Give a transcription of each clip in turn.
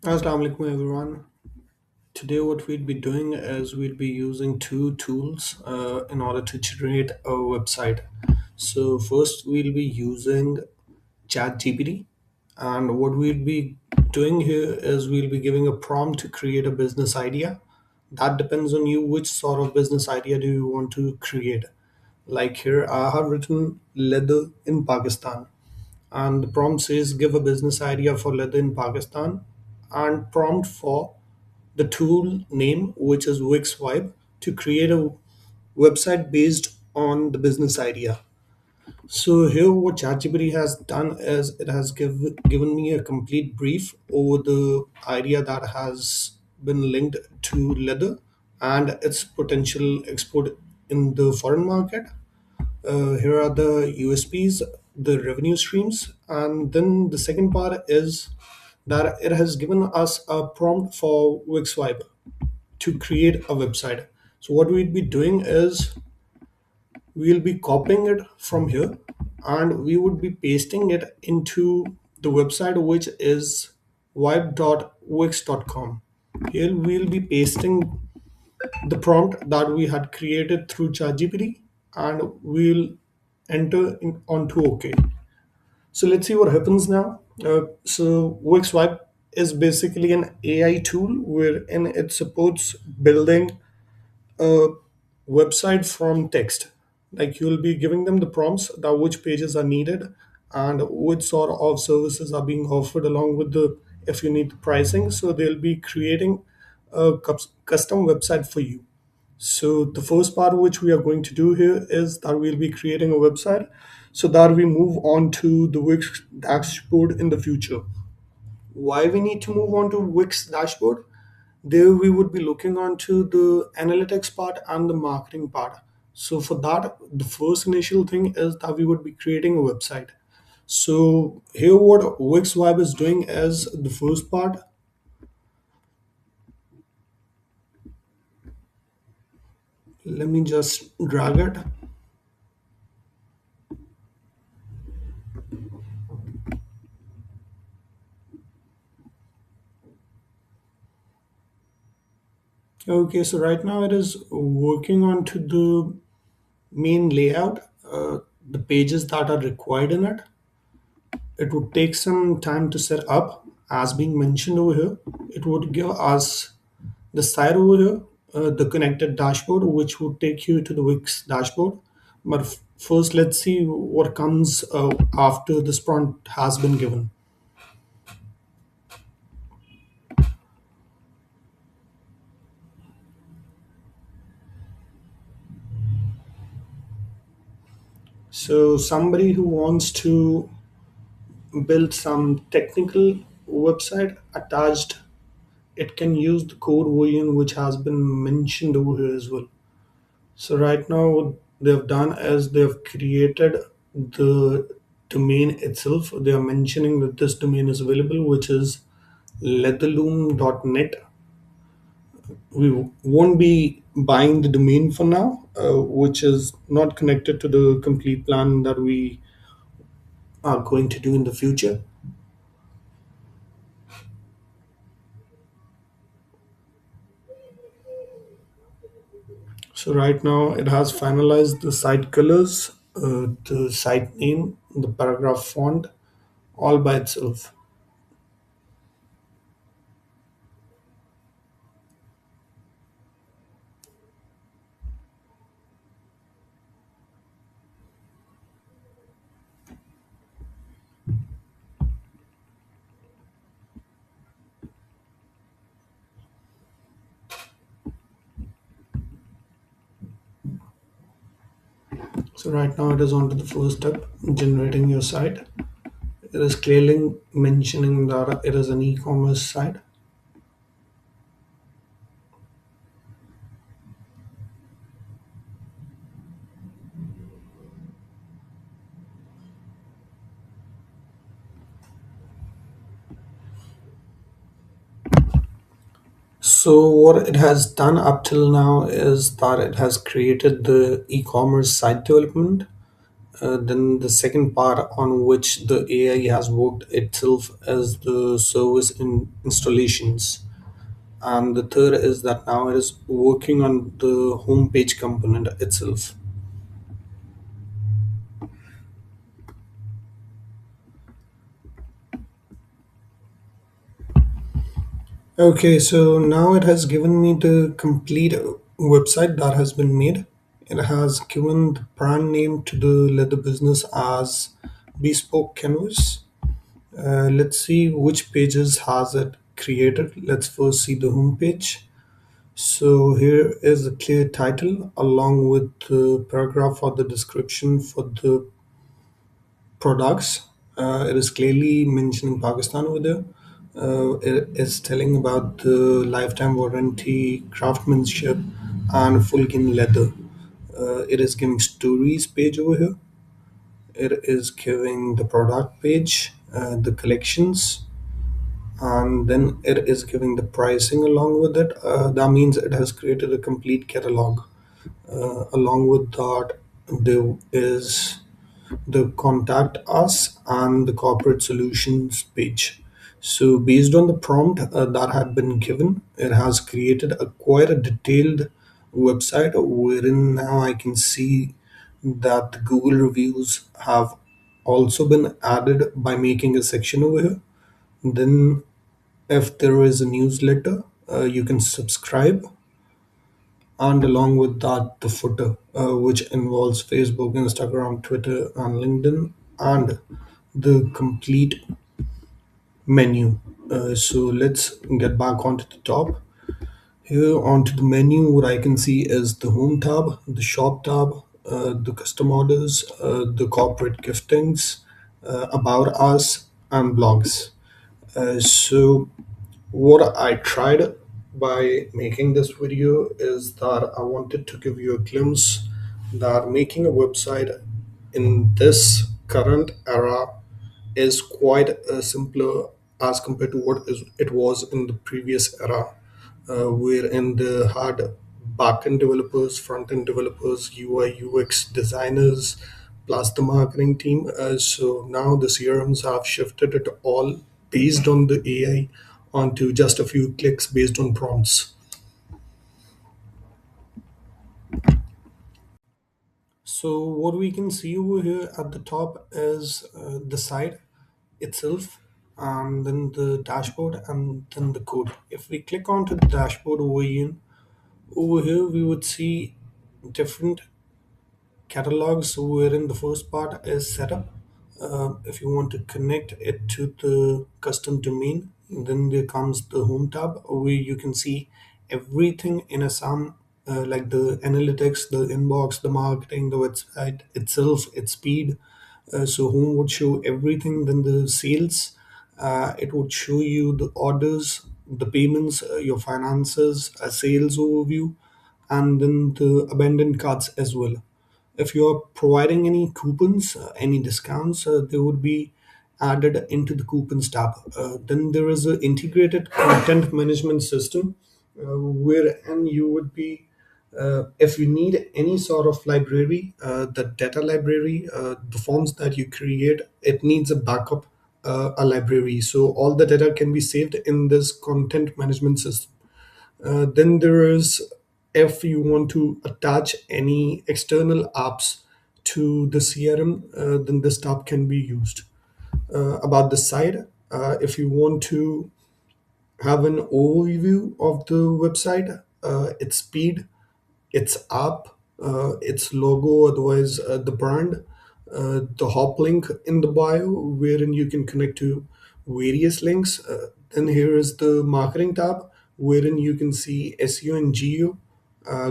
Assalamu alaikum everyone. Today what we'll be doing is we'll be using two tools in order to generate a website. So first we'll be using ChatGPT, and what we'll be doing here is we'll be giving a prompt to create a business idea. That depends on you which sort of business idea do you want to create. Like here I have written leather in Pakistan, and the prompt says give a business idea for leather in Pakistan and prompt for the tool name, which is Wix Vibe, to create a website based on the business idea. So here, what ChatGPT has done is it has given me a complete brief over the idea that has been linked to leather and its potential export in the foreign market. Here are the USPs, the revenue streams, and then the second part is that it has given us a prompt for Wixvibe to create a website. So what we'd be doing is we'll be copying it from here and we would be pasting it into the website, which is vibe.wix.com. Here we'll be pasting the prompt that we had created through ChatGPT and we'll enter onto OK. So let's see what happens now. So WixWipe is basically an AI tool wherein it supports building a website from text. Like you'll be giving them the prompts that which pages are needed and which sort of services are being offered along with the if you need the pricing. So they'll be creating a custom website for you. So the first part which we are going to do here is that we'll be creating a website so that we move on to the Wix dashboard in the future. Why we need to move on to Wix dashboard? There we would be looking onto the analytics part and the marketing part. So for that, the first initial thing is that we would be creating a website. So here what Wix Vibe is doing is the first part. Let me just drag it. Okay, so right now it is working on to the main layout, the pages that are required in it. It would take some time to set up, as being mentioned over here. It would give us the side over here, the connected dashboard, which would take you to the Wix dashboard. But first, let's see what comes after this prompt has been given. So somebody who wants to build some technical website attached, it can use the code version which has been mentioned over here as well. So right now what they've done is they've created the domain itself. They are mentioning that this domain is available, which is leatherloom.net. We won't be buying the domain for now, which is not connected to the complete plan that we are going to do in the future. So right now it has finalized the site colors, the site name, the paragraph font, all by itself. So right now it is on to the first step, generating your site. It is clearly mentioning that it is an e-commerce site. So what it has done up till now is that it has created the e-commerce site development. Then the second part on which the AI has worked itself is the service installations. And the third is that now it is working on the homepage component itself. Okay, so now it has given me the complete website that has been made. It has given the brand name to the leather business as Bespoke Canvas. Let's see which pages has it created. Let's first see the home page. So here is a clear title along with the paragraph for the description for the products. It is clearly mentioning Pakistan over there. It is telling about the lifetime warranty, craftsmanship, and full skin leather. It is giving stories page over here. It is giving the product page, the collections, and then it is giving the pricing along with it. That means it has created a complete catalog. Along with that, there is the contact us and the corporate solutions page. So based on the prompt that had been given, it has created a quite a detailed website wherein now I can see that the Google reviews have also been added by making a section over here. Then if there is a newsletter, you can subscribe, and along with that the footer, which involves Facebook, Instagram, Twitter, and LinkedIn, and the complete menu. So let's get back onto the top. Here onto the menu, what I can see is the home tab, the shop tab, the custom orders, the corporate giftings, about us, and blogs. So what I tried by making this video is that I wanted to give you a glimpse that making a website in this current era is quite simpler as compared to it was in the previous era, wherein they had backend developers, front end developers, UI UX designers, plus the marketing team. So now the CRMs have shifted it all based on the AI onto just a few clicks based on prompts. So what we can see over here at the top is the site itself, and then the dashboard, and then the code. If we click onto the dashboard over here we would see different catalogs wherein the first part is setup. If you want to connect it to the custom domain, then there comes the home tab where you can see everything in a sum, like the analytics, the inbox, the marketing, the website itself, its speed. So home would show everything. Then the sales, it would show you the orders, the payments, your finances, a sales overview, and then the abandoned carts as well. If you're providing any coupons, any discounts, they would be added into the coupons tab. Then there is an integrated content management system, wherein you would be, if you need any sort of library, the data library, the forms that you create, it needs a backup, a library. So all the data can be saved in this content management system. Then there is, if you want to attach any external apps to the CRM, then this tab can be used. About the site, if you want to have an overview of the website, its speed, its app, its logo, otherwise the brand, the hop link in the bio, wherein you can connect to various links. Then here is the marketing tab, wherein you can see SEO and GEO,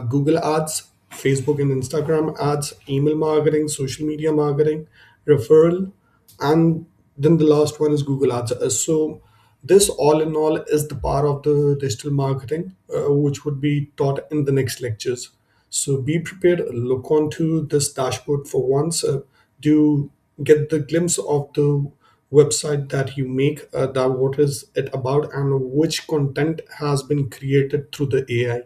Google Ads, Facebook and Instagram ads, email marketing, social media marketing, referral, and then the last one is Google Ads. So this all in all is the part of the digital marketing, which would be taught in the next lectures. So be prepared, look onto this dashboard for once, do get the glimpse of the website that you make, that what is it about and which content has been created through the AI.